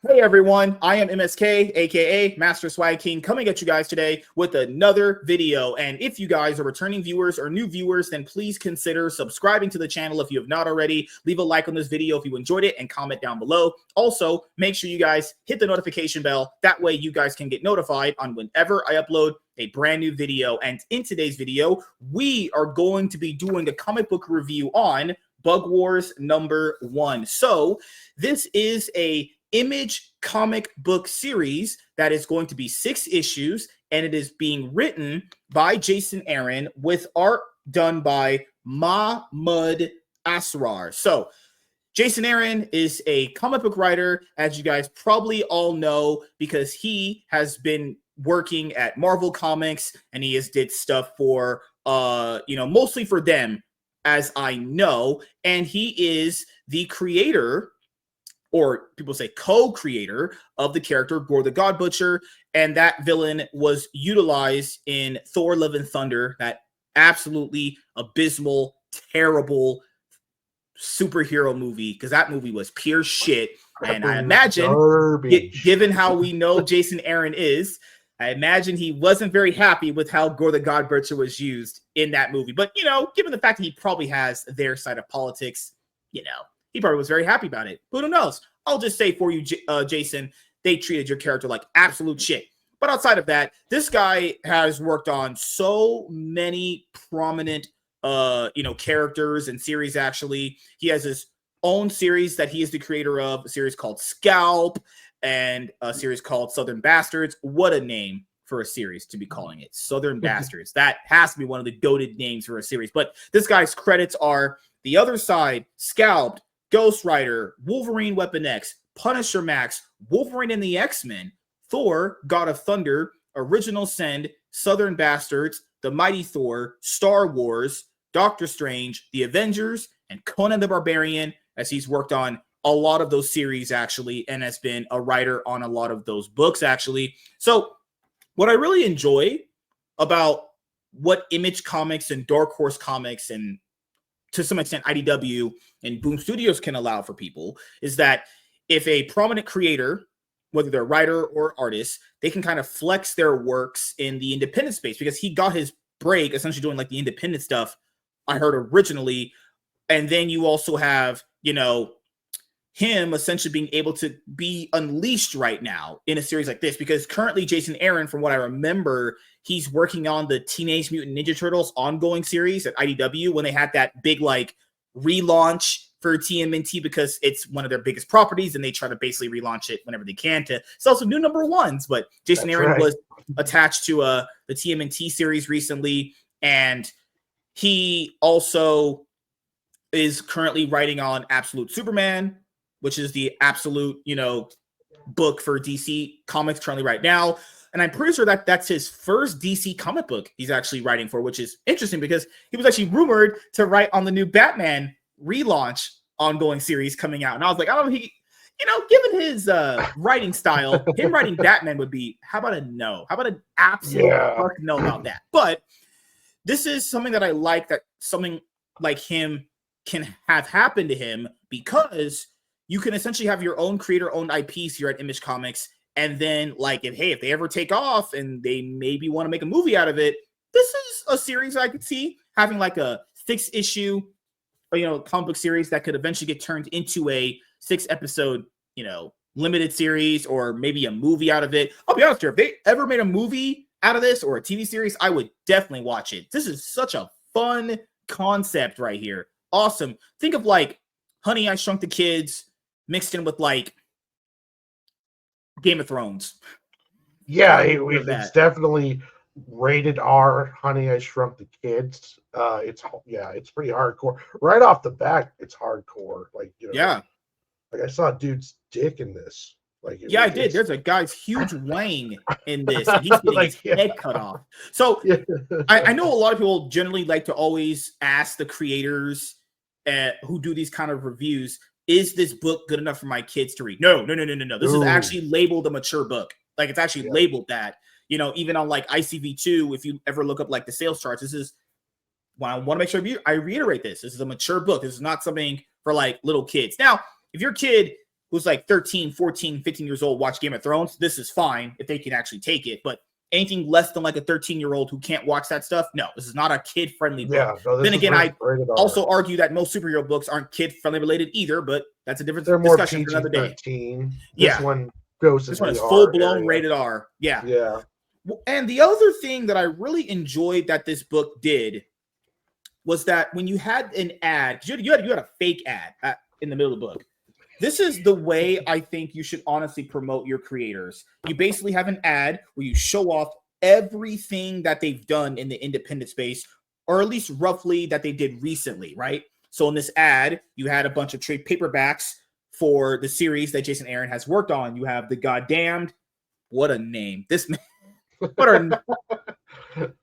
Hey everyone, I am MSK, aka Master Swag King, coming at you guys today with another video. And if you guys are returning viewers or new viewers, then please consider subscribing to the channel if you have not already. Leave a like on this video if you enjoyed it and comment down below. Also, make sure you guys hit the notification bell. That way you guys can get notified on whenever I upload a brand new video. And in today's video, we are going to be doing a comic book review on Bug Wars #1. So this is a Image comic book series that is going to be 6 issues, and it is being written by Jason Aaron with art done by Mahmud Asrar. So Jason Aaron is a comic book writer, as you guys probably all know, because he has been working at Marvel Comics and he has did stuff for mostly for them, as I know, and he is the creator, or people say co-creator, of the character Gorr the God Butcher, and that villain was utilized in Thor: Love and Thunder, that absolutely abysmal, terrible superhero movie, because that movie was pure shit. And I imagine, given how we know Jason Aaron is, I imagine he wasn't very happy with how Gorr the God Butcher was used in that movie. But, given the fact that he probably has their side of politics, he probably was very happy about it. But who knows? I'll just say for you, Jason, they treated your character like absolute shit. But outside of that, this guy has worked on so many prominent, characters and series. Actually, he has his own series that he is the creator of, a series called Scalp and a series called Southern Bastards. What a name for a series to be calling it, Southern Bastards. That has to be one of the goated names for a series. But this guy's credits are The Other Side, Scalped, Ghost Rider, Wolverine Weapon X, Punisher Max, Wolverine and the X-Men, Thor, God of Thunder, Original Send, Southern Bastards, The Mighty Thor, Star Wars, Doctor Strange, The Avengers, and Conan the Barbarian, as he's worked on a lot of those series, actually, and has been a writer on a lot of those books, actually. So what I really enjoy about what Image Comics and Dark Horse Comics and to some extent IDW and Boom Studios can allow for people is that if a prominent creator, whether they're a writer or artist, they can kind of flex their works in the independent space, because he got his break essentially doing like the independent stuff, I heard, originally. And then you also have, him essentially being able to be unleashed right now in a series like this, because currently Jason Aaron, from what I remember, he's working on the Teenage Mutant Ninja Turtles ongoing series at IDW, when they had that big relaunch for TMNT, because it's one of their biggest properties and they try to basically relaunch it whenever they can to sell some new #1s. But Jason Aaron was attached to the TMNT series recently, and he also is currently writing on Absolute Superman, which is the absolute, book for DC Comics currently right now. And I'm pretty sure that that's his first DC comic book he's actually writing for, which is interesting because he was actually rumored to write on the new Batman relaunch ongoing series coming out. And I was like, I don't know, given his writing style, him writing Batman would be, how about a no? How about an absolute fuck no about that? But this is something that I like, that something like him can have happen to him, because you can essentially have your own creator-owned IPs here at Image Comics, and then, if they ever take off and they maybe want to make a movie out of it, this is a series I could see having a 6-issue, comic book series that could eventually get turned into a 6-episode, limited series, or maybe a movie out of it. I'll be honest here, if they ever made a movie out of this or a TV series, I would definitely watch it. This is such a fun concept right here. Awesome. Think of Honey, I Shrunk the Kids mixed in with Game of Thrones. Yeah, it's definitely rated R. Honey, I Shrunk the Kids. It's pretty hardcore. Right off the bat, it's hardcore. I saw a dude's dick in this. I did. There's a guy's huge wang in this, and he's getting his head cut off. So I know a lot of people generally like to always ask the creators who do these kind of reviews, is this book good enough for my kids to read? No. This is actually labeled a mature book. It's actually labeled that. Even on ICV2, if you ever look up the sales charts, this is, well, I want to make sure I reiterate this. This is a mature book. This is not something for little kids. Now, if your kid who's like 13, 14, 15 years old watch Game of Thrones, this is fine if they can actually take it. But anything less than like a 13-year-old who can't watch that stuff, no, this is not a kid-friendly book. No, then again, I also argue that most superhero books aren't kid-friendly related either, but that's a different discussion for another day. This one goes. This one is full-blown rated R. Yeah. Yeah. And the other thing that I really enjoyed that this book did was that when you had an ad, you had a fake ad in the middle of the book. This is the way I think you should honestly promote your creators. You basically have an ad where you show off everything that they've done in the independent space, or at least roughly that they did recently, right? So in this ad, you had a bunch of trade paperbacks for the series that Jason Aaron has worked on. You have The Goddamned. What a name. This man.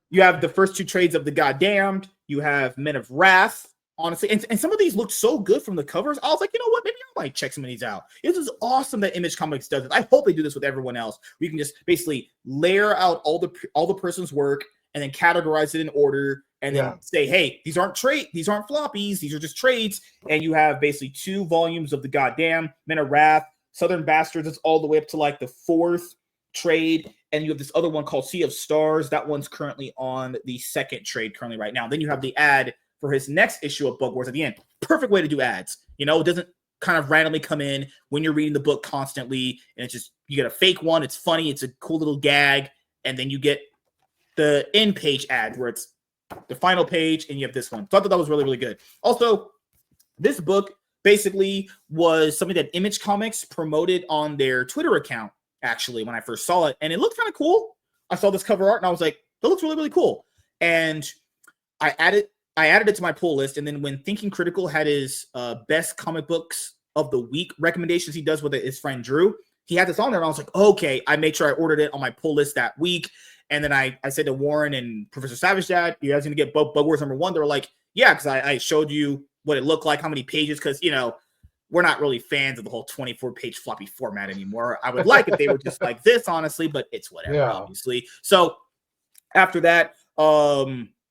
You have the first 2 trades of The Goddamned. You have Men of Wrath. Honestly, and some of these look so good from the covers. I was like, you know what? Maybe I might check some of these out. This is awesome that Image Comics does it. I hope they do this with everyone else. We can just basically layer out all the person's work and then categorize it in order and then say, hey, these aren't floppies. These are just trades. And you have basically 2 volumes of The Goddamn, Men of Wrath, Southern Bastards. It's all the way up to like the 4th trade. And you have this other one called Sea of Stars. That one's currently on the 2nd trade currently right now. Then you have the ad for his next issue of Book Wars at the end. Perfect way to do ads. You know, it doesn't kind of randomly come in when you're reading the book constantly. And it's just, you get a fake one. It's funny. It's a cool little gag. And then you get the end page ad where it's the final page and you have this one. So I thought that was really, really good. Also, this book basically was something that Image Comics promoted on their Twitter account, actually, when I first saw it. And it looked kind of cool. I saw this cover art and I was like, that looks really, really cool. And I added it to my pull list, and then when Thinking Critical had his best comic books of the week recommendations he does with his friend Drew, he had this on there, and I was like, okay, I made sure I ordered it on my pull list that week. And then I said to Warren and Professor Savage that you guys going to get Bug Wars #1. They were like, yeah, because I showed you what it looked like, how many pages, because, you know, we're not really fans of the whole 24-page floppy format anymore. I would like if they were just like this, honestly, but it's whatever, obviously. So after that,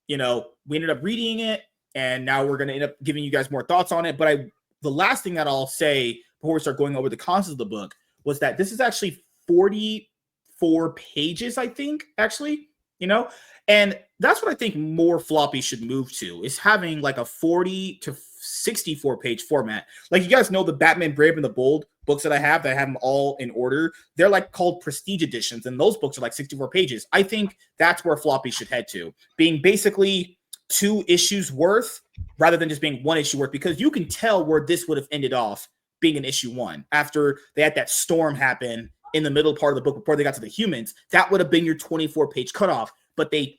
you know, we ended up reading it, and now we're going to end up giving you guys more thoughts on it. But the last thing that I'll say before we start going over the concepts of the book was that this is actually 44 pages, I think, actually, you know, and that's what I think more floppy should move to, is having like a 40 to 64 page format. Like, you guys know the Batman Brave and the Bold books that I have them all in order. They're like called prestige editions, and those books are like 64 pages. I think that's where floppy should head to, being basically 2 issues worth rather than just being 1 issue worth, because you can tell where this would have ended off being an issue 1 after they had that storm happen in the middle part of the book before they got to the humans. That would have been your 24 page cutoff, but they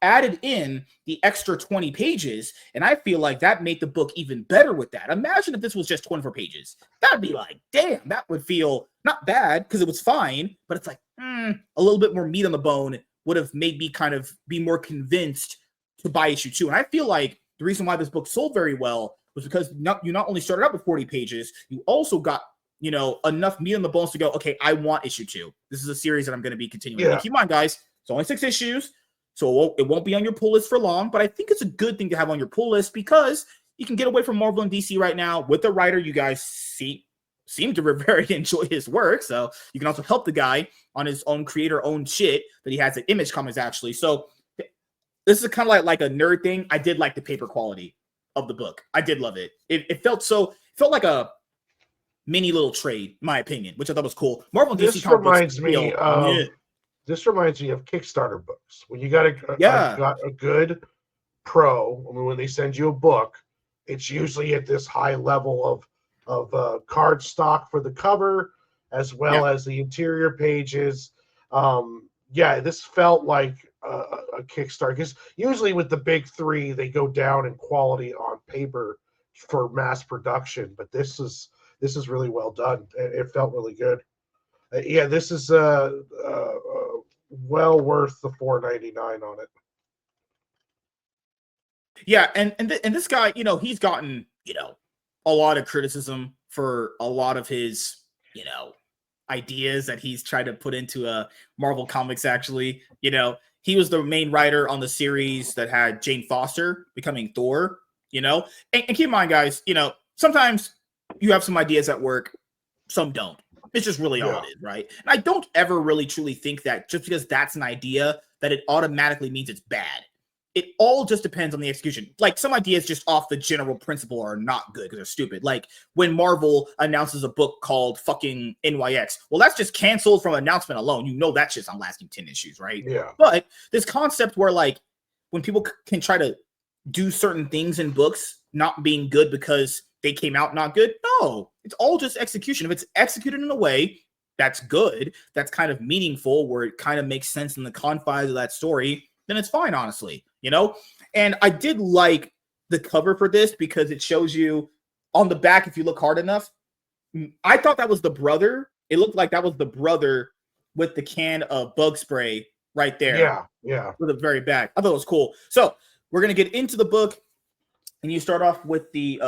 added in the extra 20 pages, and I feel like that made the book even better with that. Imagine if this was just 24 pages. That'd be like, damn, that would feel not bad because it was fine, but it's like a little bit more meat on the bone would have made me kind of be more convinced to buy issue 2. And I feel like the reason why this book sold very well was because you not only started out with 40 pages, you also got, you know, enough meat on the bones to go, okay, I want issue 2. This is a series that I'm going to be continuing. Yeah. Keep in mind, guys, it's only 6 issues. So it won't be on your pull list for long, but I think it's a good thing to have on your pull list because you can get away from Marvel and DC right now with the writer. You guys seem to very enjoy his work, so you can also help the guy on his own creator-owned shit that he has at Image Comics, actually. So this is kind of like a nerd thing. I did like the paper quality of the book. I did love it. It felt like a mini little trade, in my opinion, which I thought was cool. Marvel and DC This reminds me of Kickstarter books. When you got a good pro, when they send you a book, it's usually at this high level of card stock for the cover, as well as the interior pages. This felt like a Kickstarter, because usually with the big 3, they go down in quality on paper for mass production, but this is really well done. It felt really good. This is well worth the $4.99 on it. Yeah, and this guy, you know, he's gotten, you know, a lot of criticism for a lot of his, you know, ideas that he's tried to put into Marvel Comics. Actually, you know, he was the main writer on the series that had Jane Foster becoming Thor. You know, and keep in mind, guys, you know, sometimes you have some ideas at work. some don't. It's just really all it is, right? And I don't ever really truly think that just because that's an idea that it automatically means it's bad. It all just depends on the execution. Like some ideas just off the general principle are not good because they're stupid. Like when Marvel announces a book called fucking NYX. Well, that's just canceled from announcement alone. You know that shit's not lasting 10 issues, right? Yeah. But this concept where like when people can try to do certain things in books not being good because they came out not good. No, it's all just execution. If it's executed in a way that's good, that's kind of meaningful, where it kind of makes sense in the confines of that story, then it's fine, honestly, you know? And I did like the cover for this because it shows you on the back, if you look hard enough, I thought that was the brother. It looked like that was the brother with the can of bug spray right there. Yeah, yeah. For the very back. I thought it was cool. So we're going to get into the book. And you start off with the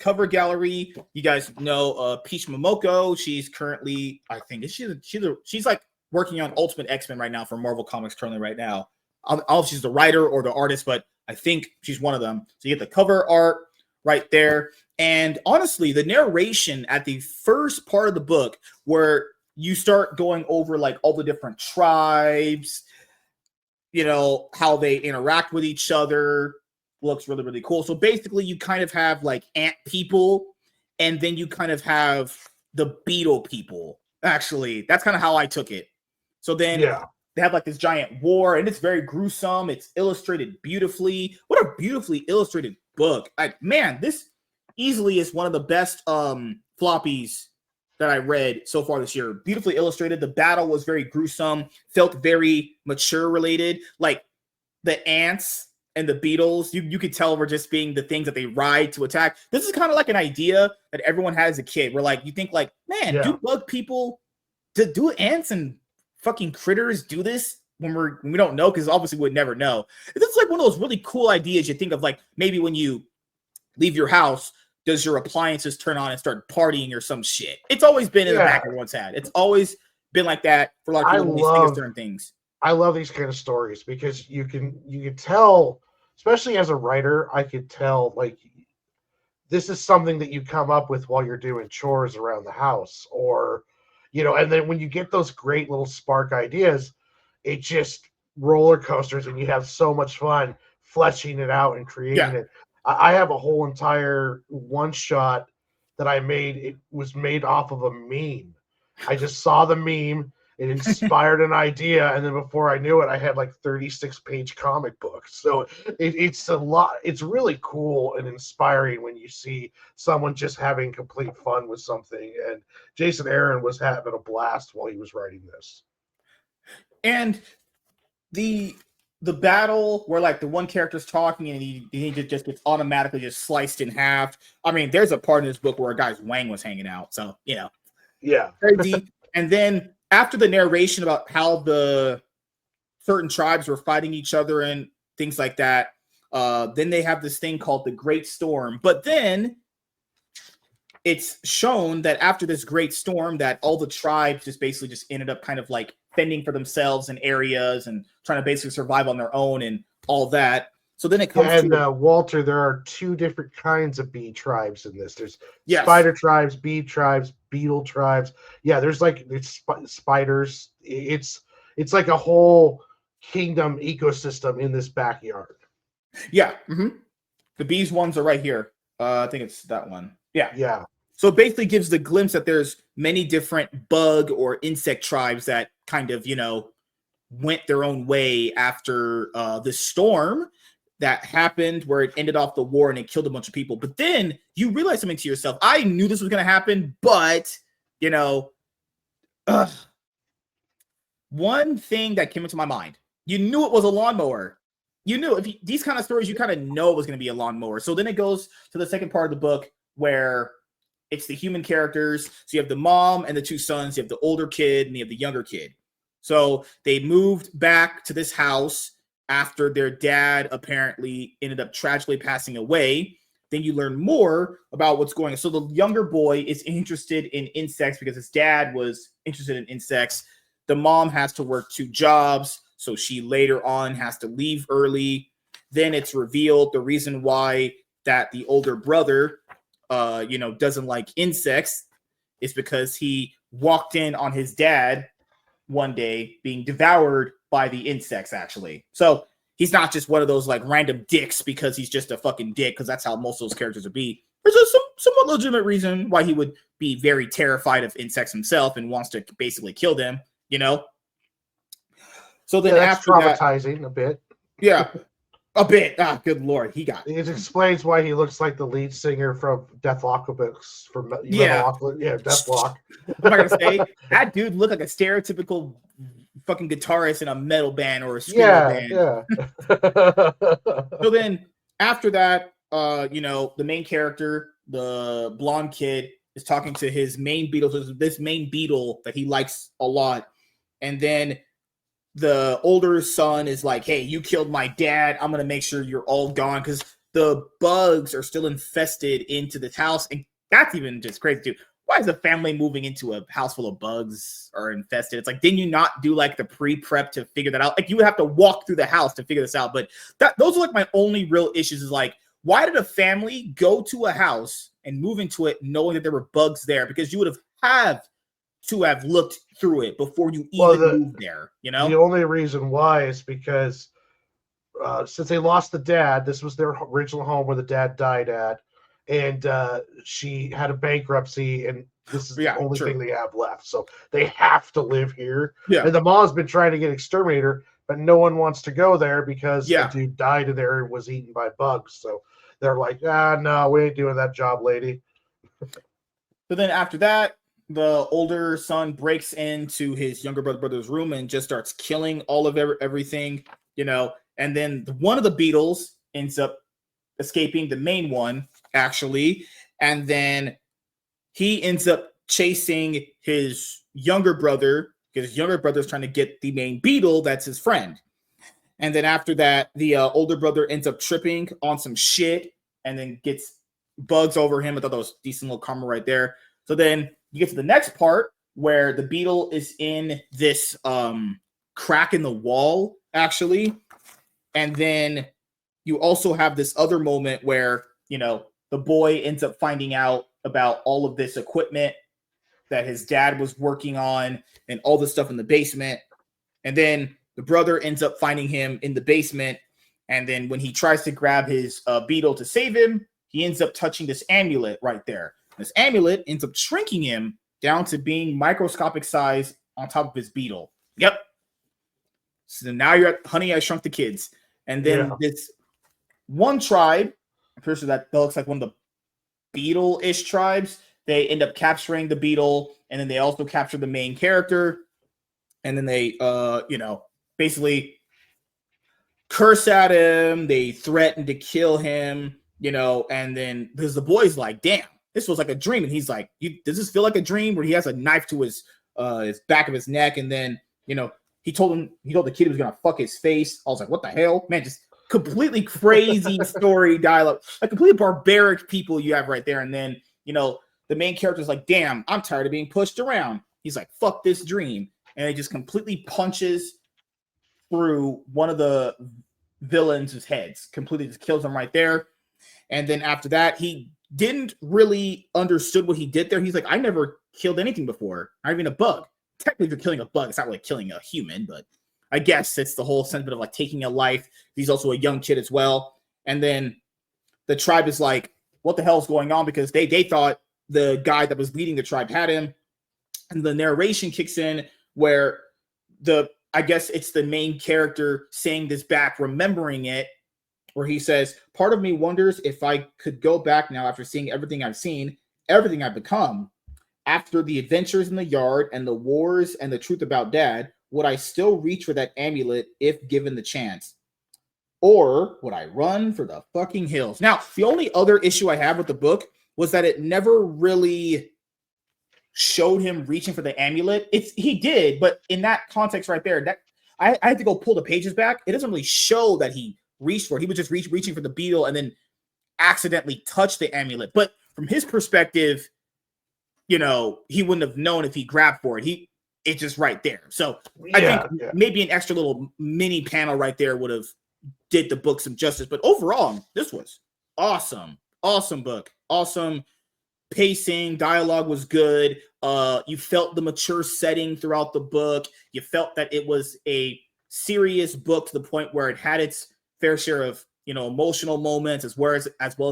cover gallery. You guys know Peach Momoko. She's currently, I think, she's like working on Ultimate X-Men right now for Marvel Comics currently right now. I don't know if she's the writer or the artist, but I think she's one of them. So you get the cover art right there. And honestly, the narration at the first part of the book where you start going over like all the different tribes, you know, how they interact with each other, looks really, really cool. So basically you kind of have like ant people, and then you kind of have the beetle people. Actually, that's kind of how I took it. So then they have like this giant war, and it's very gruesome. It's illustrated beautifully. What a beautifully illustrated book. Like, man, this easily is one of the best floppies that I read so far this year. Beautifully illustrated. The battle was very gruesome, felt very mature related. Like the ants and the beetles, you could tell were just being the things that they ride to attack. This is kind of like an idea that everyone had as a kid, where like you think like, man, do bug people, do ants and fucking critters do this when we don't know? Because obviously we would never know. This is like one of those really cool ideas you think of, like maybe when you leave your house, does your appliances turn on and start partying or some shit? It's always been in the back of everyone's head. It's always been like that for a lot of people when they think of certain things. I love these kind of stories because you can tell, especially as a writer, I could tell like this is something that you come up with while you're doing chores around the house, or you know, and then when you get those great little spark ideas, it just roller coasters and you have so much fun fleshing it out and creating it. I have a whole entire one shot that I made. It was made off of a meme. I just saw the meme. It inspired an idea, and then before I knew it, I had like 36-page comic books. So it's a lot. It's really cool and inspiring when you see someone just having complete fun with something. And Jason Aaron was having a blast while he was writing this. And the battle where like the one character's talking and he just gets automatically just sliced in half. I mean, there's a part in this book where a guy's wang was hanging out. So, you know, very deep. And then after the narration about how the certain tribes were fighting each other and things like that, then they have this thing called the Great Storm. But then it's shown that after this Great Storm, that all the tribes just basically just ended up kind of like fending for themselves in areas and trying to basically survive on their own and all that. So then it comes to Walter, there are two different kinds of bee tribes in this. There's spider tribes, bee tribes, beetle tribes. Yeah, there's like spiders. It's like a whole kingdom ecosystem in this backyard. Yeah. Mm-hmm. The bees ones are right here. I think it's that one. Yeah. Yeah. So it basically gives the glimpse that there's many different bug or insect tribes that kind of, you know, went their own way after this storm that happened where it ended off the war and it killed a bunch of people. But then you realize something to yourself. I knew this was going to happen, but, you know, one thing that came into my mind, you knew it was a lawnmower. You knew these kind of stories, you kind of know it was going to be a lawnmower. So then it goes to the second part of the book where it's the human characters. So you have the mom and the two sons. You have the older kid and you have the younger kid. So they moved back to this house after their dad apparently ended up tragically passing away. Then you learn more about what's going on. So the younger boy is interested in insects because his dad was interested in insects. The mom has to work 2 jobs, so she later on has to leave early. Then it's revealed the reason why that the older brother, doesn't like insects is because he walked in on his dad one day being devoured by the insects, actually. So he's not just one of those like random dicks because he's just a fucking dick, because that's how most of those characters would be. There's a somewhat legitimate reason why he would be very terrified of insects himself and wants to basically kill them, you know? So then that's after traumatizing a bit. Yeah, a bit. Good Lord, he got. It explains why he looks like the lead singer from Deathlock books from Deathlock. I'm not gonna say that dude looked like a stereotypical fucking guitarist in a metal band or a screamo band. Yeah. So then after that, the main character, the blonde kid, is talking to his main beetle. So this main beetle that he likes a lot, and then the older son is like, "Hey, you killed my dad. I'm gonna make sure you're all gone," because the bugs are still infested into this house, and that's even just crazy too. Why is a family moving into a house full of bugs or infested? It's like, didn't you not do like the pre-prep to figure that out? Like, you would have to walk through the house to figure this out. But those are like my only real issues, is like, why did a family go to a house and move into it knowing that there were bugs there? Because you would have to have looked through it before you even moved there, you know? The only reason why is because since they lost the dad, this was their original home where the dad died at, and she had a bankruptcy, and this is the only thing they have left. So they have to live here. Yeah. And the mom's been trying to get exterminator, but no one wants to go there because the dude died in there and was eaten by bugs. So they're like, no, we ain't doing that job, lady. So then after that, the older son breaks into his younger brother's room and just starts killing all of everything, you know. And then one of the beetles ends up escaping, the main one, actually. And then he ends up chasing his younger brother, because his younger brother is trying to get the main beetle that's his friend. And then after that, the older brother ends up tripping on some shit and then gets bugs over him. I thought that was decent little karma right there. So then you get to the next part where the beetle is in this crack in the wall, actually. And then you also have this other moment where, you know, the boy ends up finding out about all of this equipment that his dad was working on and all this stuff in the basement. And then the brother ends up finding him in the basement. And then when he tries to grab his beetle to save him, he ends up touching this amulet right there. This amulet ends up shrinking him down to being microscopic size on top of his beetle. Yep. So now you're at Honey, I Shrunk the Kids. And then this one tribe, I'm pretty sure that looks like one of the beetle-ish tribes, they end up capturing the beetle, and then they also capture the main character. And then they, basically curse at him. They threaten to kill him, you know, and then because the boy's like, damn, this was like a dream. And he's like, does this feel like a dream? Where he has a knife to his back of his neck. And then, you know, he told the kid he was going to fuck his face. I was like, what the hell? Man, just completely crazy story dialogue. Like completely barbaric people you have right there. And then, you know, the main character's like, damn, I'm tired of being pushed around. He's like, fuck this dream. And he just completely punches through one of the villains' heads. Completely just kills him right there. And then after that, he didn't really understood what he did there. He's like, I never killed anything before. Not even a bug. Technically, if you're killing a bug, it's not really killing a human, but I guess it's the whole sentiment of like taking a life. He's also a young kid as well. And then the tribe is like, what the hell is going on? Because they thought the guy that was leading the tribe had him. And the narration kicks in where I guess it's the main character saying this back, remembering it, where he says, part of me wonders if I could go back now after seeing everything I've seen, everything I've become. After the adventures in the yard and the wars and the truth about Dad, would I still reach for that amulet if given the chance? Or would I run for the fucking hills? Now, the only other issue I have with the book was that it never really showed him reaching for the amulet. He did, but in that context right there, that I had to go pull the pages back. It doesn't really show that he reached for it. He was just reaching for the beetle and then accidentally touched the amulet. But from his perspective, you know, he wouldn't have known if he grabbed for it. It's just right there. So I think maybe an extra little mini panel right there would have did the book some justice. But overall, this was awesome. Awesome book. Awesome. pacing, dialogue was good. You felt the mature setting throughout the book. You felt that it was a serious book to the point where it had its fair share of, you know, emotional moments as well as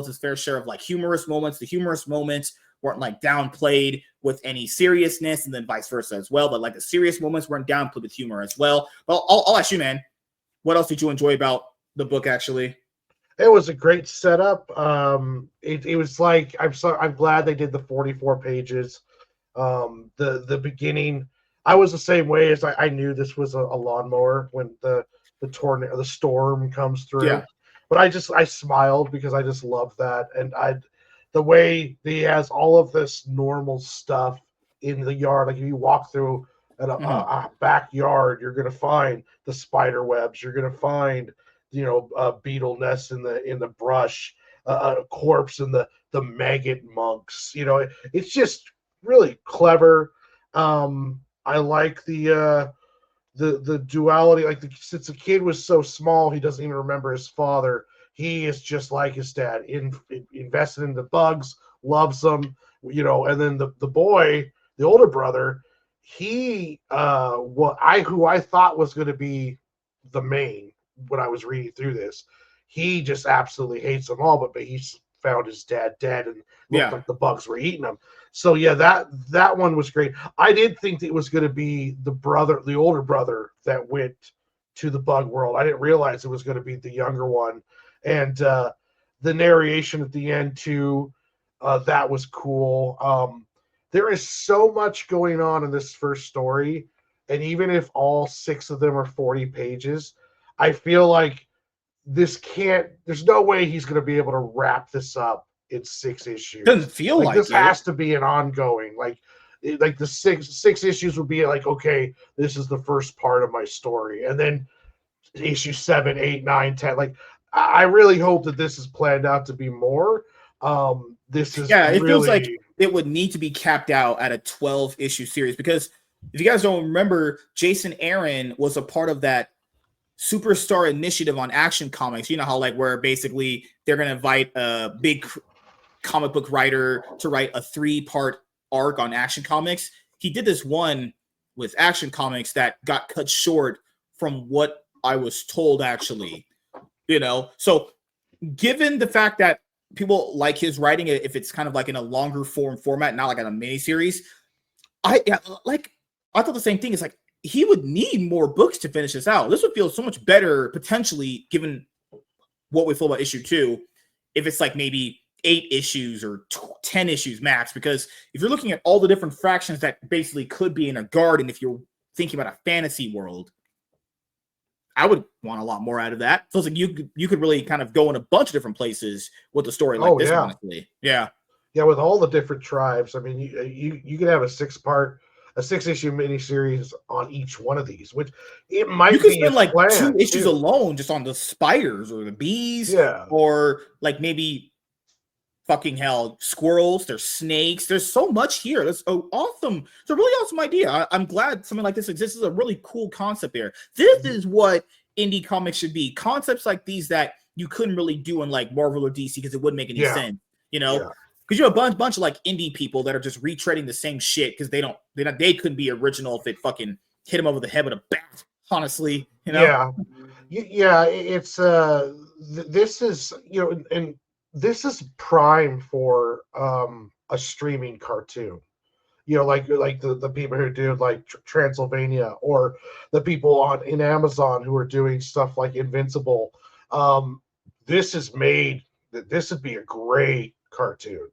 its fair share of like humorous moments. The humorous moments weren't like downplayed with any seriousness, and then vice versa as well. But like the serious moments weren't downplayed with humor as well. Well, I'll ask you, man, what else did you enjoy about the book actually? It was a great setup. It was like I'm glad they did the 44 pages. The beginning, I was the same way as I knew this was a lawnmower when the tornado, the storm comes through. Yeah. But I smiled because I just love that, and the way he has all of this normal stuff in the yard. Like if you walk through a backyard, you're gonna find the spider webs. You're gonna find, you know, a beetle nest in the brush, a corpse in the maggot monks. You know, it's just really clever. I like the duality. Like since the kid was so small, he doesn't even remember his father. He is just like his dad, invested in the bugs, loves them, you know. And then the boy, the older brother, he who I thought was going to be the main when I was reading through this, he just absolutely hates them all. But he's found his dad dead and looked like the bugs were eating him. So yeah, that one was great. I did think it was going to be the older brother that went to the bug world. I didn't realize it was going to be the younger one. And the narration at the end too, that was cool. There is so much going on in this first story, and even if all 6 of them are 40 pages, I feel like there's no way he's going to be able to wrap this up in 6 issues. Doesn't feel like this has to be an ongoing, like the six issues would be like, okay, this is the first part of my story, and then issue 7, 8, 9, 10. Like I really hope that this is planned out to be more. This is it feels like it would need to be capped out at a 12 issue series, because if you guys don't remember, Jason Aaron was a part of that Superstar initiative on Action Comics. You know how like where basically they're going to invite a big comic book writer to write a 3-part arc on Action Comics. He did this one with Action Comics that got cut short from what I was told, actually. You know, so given the fact that people like his writing, if it's kind of like in a longer format, not like in a mini series, I thought the same thing. It's like he would need more books to finish this out. This would feel so much better potentially, given what we feel about issue 2, if it's like maybe 8 issues or 10 issues max. Because if you're looking at all the different fractions that basically could be in a garden, if you're thinking about a fantasy world, I would want a lot more out of that. So it's like you could really kind of go in a bunch of different places with a story like this. Honestly, yeah, with all the different tribes. I mean, you could have a 6-issue miniseries on each one of these, which it might you could be spend like 2 issues too. alone just on the spiders or the bees, or like maybe fucking hell, squirrels. There's snakes. There's so much here. That's awesome. It's a really awesome idea. I'm glad something like this exists. It's a really cool concept there. This is what indie comics should be. Concepts like these that you couldn't really do in like Marvel or DC because it wouldn't make any sense, you know. Because you have a bunch of like indie people that are just retreading the same shit because they couldn't be original if it fucking hit them over the head with a bat. Honestly, you know. It's this is, you know, and this is prime for a streaming cartoon. You know, like the people who do like Transylvania, or the people in Amazon who are doing stuff like Invincible. This would be a great cartoon.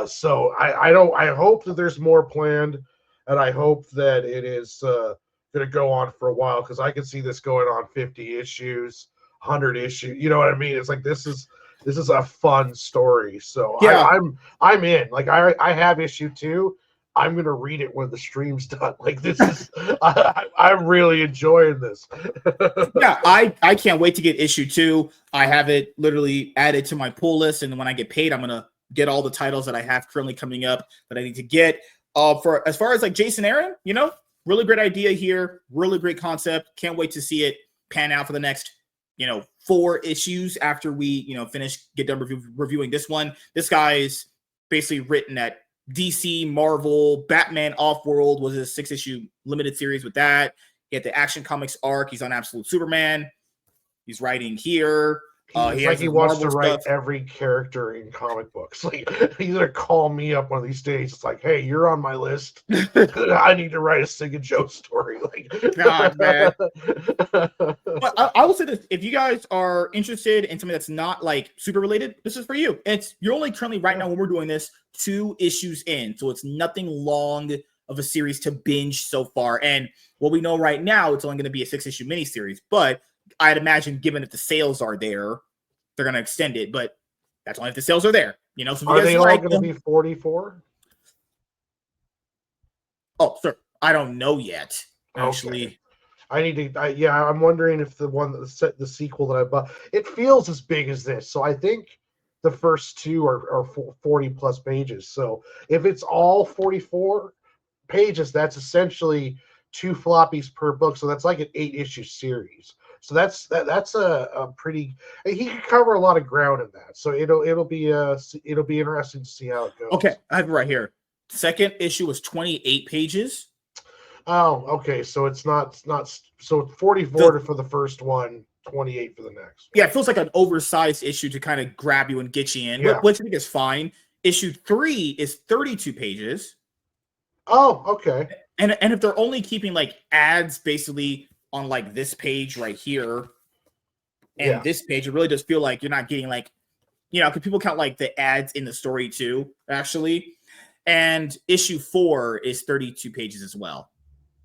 So I hope that there's more planned, and I hope that it is going to go on for a while, because I can see this going on 50 issues, 100 issues. You know what I mean? It's like this is a fun story. So I'm in. Like I have issue 2. I'm gonna read it when the stream's done. Like this is I'm really enjoying this. I can't wait to get issue 2. I have it literally added to my pull list, and when I get paid, I'm gonna get all the titles that I have currently coming up that I need to get. For as far as like Jason Aaron, you know, really great idea here, really great concept. Can't wait to see it pan out for the next, you know, 4 issues after we, you know, get done reviewing this one. This guy is basically written at DC, Marvel, Batman Off-World was a 6-issue limited series with that. He had the Action Comics arc. He's on Absolute Superman. He's writing here. It's like he wants to write every character in comic books. Like, he's gonna call me up one of these days. It's like, hey, you're on my list. I need to write a Sig and Joe story. Like, God, man. But I will say this: if you guys are interested in something that's not like super related, this is for you. You're only currently right now when we're doing this 2 issues in, so it's nothing long of a series to binge so far. And what we know right now, it's only going to be a 6-issue miniseries, but I'd imagine, given that the sales are there, they're going to extend it. But that's only if the sales are there, you know. So are they all going to be 44? Oh, sir, I don't know yet. Actually, okay. I need to. Yeah, I'm wondering if the one that set the sequel that I bought, it feels as big as this. So I think the first 2 are 40 plus pages. So if it's all 44 pages, that's essentially 2 floppies per book. So that's like an 8-issue series. So that's a pretty. He can cover a lot of ground in that. So it'll be interesting to see how it goes. Okay, I have it right here. Second issue was 28 pages. Oh, okay. So it's not so 44 for the first one, 28 for the next. Yeah, it feels like an oversized issue to kind of grab you and get you in, which I think is fine. Issue 3 is 32 pages. Oh, okay. And if they're only keeping like ads basically on like this page right here and this page, it really does feel like you're not getting like, you know, because people count like the ads in the story too, actually. And issue 4 is 32 pages as well,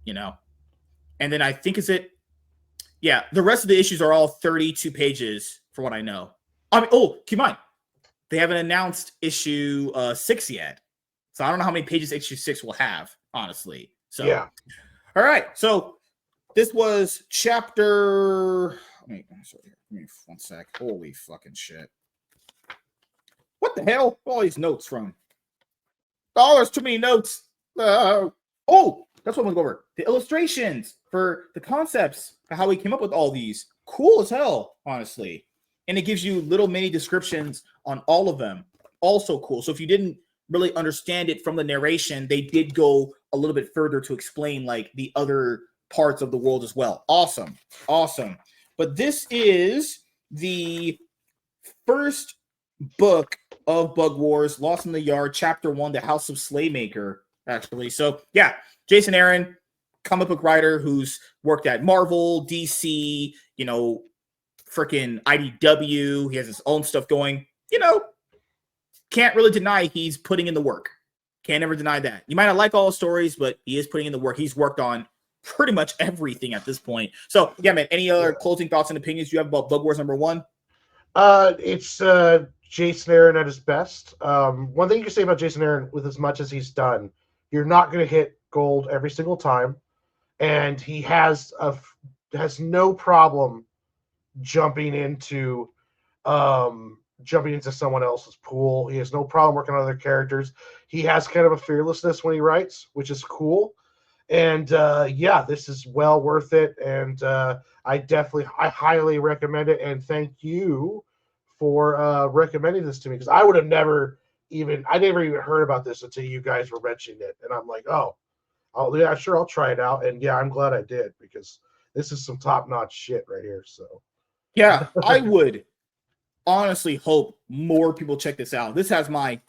you know. And then I think the rest of the issues are all 32 pages for what I know. I mean, keep in mind, they haven't announced issue 6 yet. So I don't know how many pages issue 6 will have, honestly. So yeah. All right. So this was chapter. Give me 1 sec. Holy fucking shit. What the hell? All these notes from. Oh, there's too many notes. That's what I'm going to go over. The illustrations for the concepts, for how we came up with all these. Cool as hell, honestly. And it gives you little mini descriptions on all of them. Also cool. So if you didn't really understand it from the narration, they did go a little bit further to explain like the other parts of the world as well. Awesome. But this is the first book of Bug Wars, Lost in the Yard, Chapter 1, The House of Slaymaker, actually. So, yeah, Jason Aaron, comic book writer who's worked at Marvel, DC, you know, freaking IDW. He has his own stuff going. You know, can't really deny he's putting in the work. Can't ever deny that. You might not like all the stories, but he is putting in the work. He's worked on pretty much everything at this point. So, yeah, man, any other closing thoughts and opinions you have about Bug Wars #1? It's Jason Aaron at his best. One thing you can say about Jason Aaron, with as much as he's done, you're not going to hit gold every single time, and he has no problem jumping into someone else's pool. He has no problem working on other characters. He has kind of a fearlessness when he writes, which is cool. And this is well worth it. And I highly recommend it. And thank you for recommending this to me, because I would have never even heard about this until you guys were mentioning it. And I'm like, I'll try it out. And yeah, I'm glad I did, because this is some top-notch shit right here. So yeah, I would honestly hope more people check this out. This has my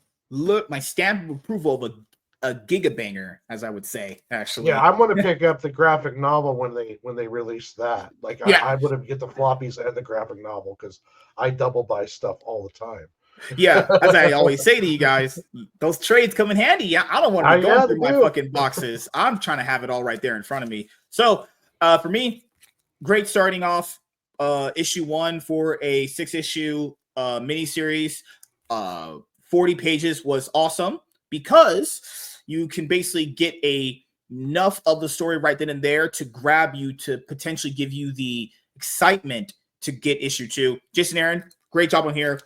stamp of approval of a gigabanger, as I would say, actually. Yeah, I'm going to pick up the graphic novel when they release that. Like, I would have get the floppies and the graphic novel, because I double buy stuff all the time. Yeah, as I always say to you guys, those trades come in handy. I don't want to be going through my fucking boxes. I'm trying to have it all right there in front of me. So, for me, great starting off issue 1 for a 6-issue miniseries. 40 pages was awesome, because you can basically get enough of the story right then and there to grab you, to potentially give you the excitement to get issue 2. Jason Aaron, great job on here.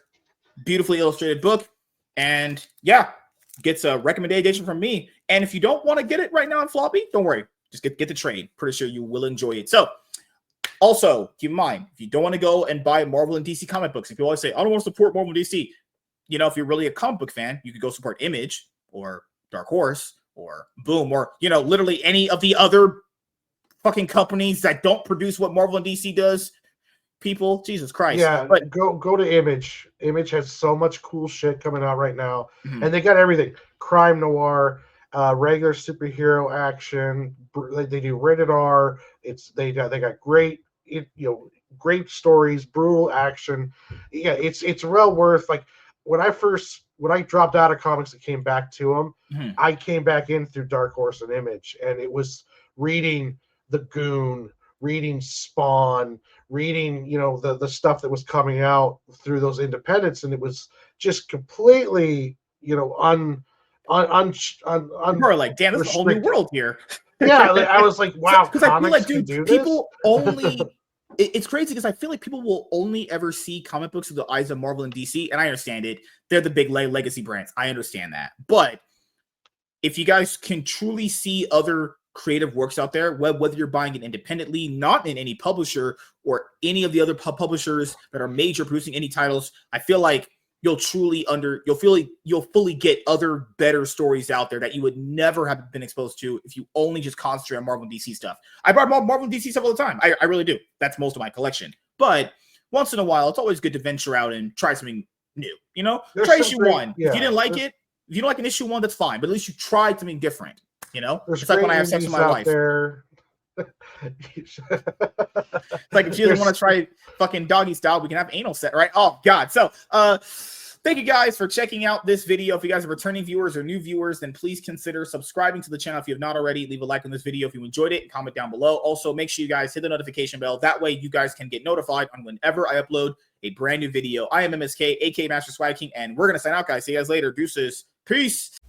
Beautifully illustrated book. And yeah, gets a recommendation from me. And if you don't want to get it right now on floppy, don't worry. Just get the trade. Pretty sure you will enjoy it. So also keep in mind, if you don't want to go and buy Marvel and DC comic books, if you always say, I don't want to support Marvel and DC, you know, if you're really a comic book fan, you could go support Image or Dark Horse or Boom or, you know, literally any of the other fucking companies that don't produce what Marvel and DC does. People, Jesus Christ. Yeah, but go to Image. Image has so much cool shit coming out right now, and they got everything: crime noir, regular superhero action. They do rated R. They got great, great stories, brutal action. Yeah, it's well worth. Like when I dropped out of comics and came back to them, I came back in through Dark Horse and Image, and it was reading The Goon, reading Spawn, reading, you know, the stuff that was coming out through those independents, and it was just completely, you know, We're like, damn, this is a whole new world here. Yeah, I was like, wow, because I feel like, dude, people only. It's crazy because I feel like people will only ever see comic books through the eyes of Marvel and DC, and I understand it. They're the big legacy brands. I understand that, but if you guys can truly see other creative works out there, whether you're buying it independently, not in any publisher or any of the other publishers that are major producing any titles, I feel like you'll fully get other better stories out there that you would never have been exposed to if you only just concentrate on Marvel and DC stuff. I buy Marvel and DC stuff all the time. I really do. That's most of my collection. But once in a while, it's always good to venture out and try something new. You know, try issue 1. Yeah, if you didn't like it, if you don't like an issue 1, that's fine. But at least you tried something different. You know, it's like when I have sex in my life. Like if she doesn't want to try fucking doggy style, we can have anal set, right? Oh God. So thank you guys for checking out this video. If you guys are returning viewers or new viewers, then please consider subscribing to the channel if you have not already. Leave a like on this video if you enjoyed it and comment down below. Also, make sure you guys hit the notification bell. That way you guys can get notified on whenever I upload a brand new video. I am MSK, aka Master Swag King, and we're gonna sign out, guys. See you guys later. Deuces. Peace.